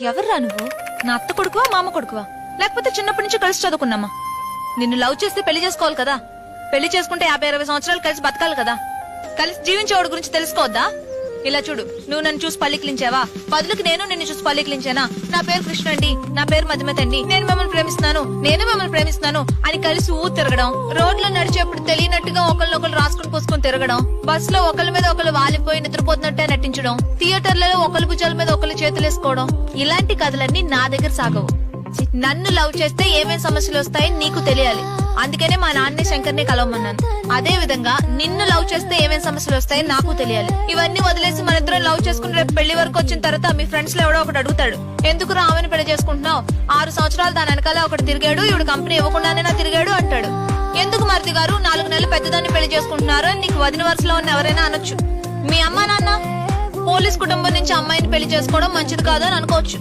ఎవర్రా నువ్వు? నా అత్త కొడుకువా మామ కొడుకువా లేకపోతే చిన్నప్పటి నుంచి కలిసి చదువుకున్నామా? నిన్ను లవ్ చేస్తే పెళ్లి చేసుకోవాలి కదా. పెళ్లి చేసుకుంటే 50-60 సంవత్సరాలు కలిసి బతకాలి కదా. కలిసి జీవించేవాడి గురించి తెలుసుకోవద్దా? ఇలా చూడు, నువ్వు నన్ను చూసి పల్లికిలించావా? బదులుకి నేను నిన్ను చూసి పల్లికిలించానా? నా పేరు కృష్ణ అండి, నా పేరు మధుమతి అండి, నేను మిమ్మల్ని ప్రేమిస్తున్నాను, నేను మిమ్మల్ని ప్రేమిస్తున్నాను అని కలిసి తిరగడం, రోడ్లో నడిచేప్పుడు తెలియనట్టుగా ఒకళ్ళనొకళ్ళు రాసుకుని పోసుకుని తిరగడం, బస్ లో ఒకళ్ళ మీద ఒకళ్ళు వాలిపోయి నిద్రపోతున్నట్టే నటించడం, థియేటర్లలో ఒకళ్ళ భుజాల మీద ఒకళ్ళు చేతులు వేసుకోవడం, ఇలాంటి కథలన్నీ నా దగ్గర సాగవు. నన్ను లవ్ చేస్తే ఏమేం సమస్యలు వస్తాయని నీకు తెలియాలి. అందుకనే మా నాన్నే శంకర్ని కలవమన్నాను. అదే విధంగా నిన్ను లవ్ చేస్తే ఏమేం సమస్యలు వస్తాయని నాకు తెలియాలి. ఇవన్నీ వదిలేసి మన ఇద్దరం లవ్ చేసుకుని రేపు పెళ్లి వరకు వచ్చిన తర్వాత మీ ఫ్రెండ్స్ లో ఎవడో ఒకటి అడుగుతాడు, ఎందుకు రామని పెళ్లి చేసుకుంటున్నావు? 6 సంవత్సరాలు దాని వెనకాల ఒకటి తిరిగాడు, ఇప్పుడు కంపెనీ ఇవ్వకుండానే నా తిరిగాడు అంటాడు. ఎందుకు మరిది గారు 4 నెలలు పెద్దదాన్ని పెళ్లి చేసుకుంటున్నారు అని నీకు వదిన వరుసలో ఉన్న ఎవరైనా అనొచ్చు. మీ అమ్మా నాన్న పోలీస్ కుటుంబం నుంచి అమ్మాయిని పెళ్లి చేసుకోవడం మంచిది కాదు అని అనుకోవచ్చు.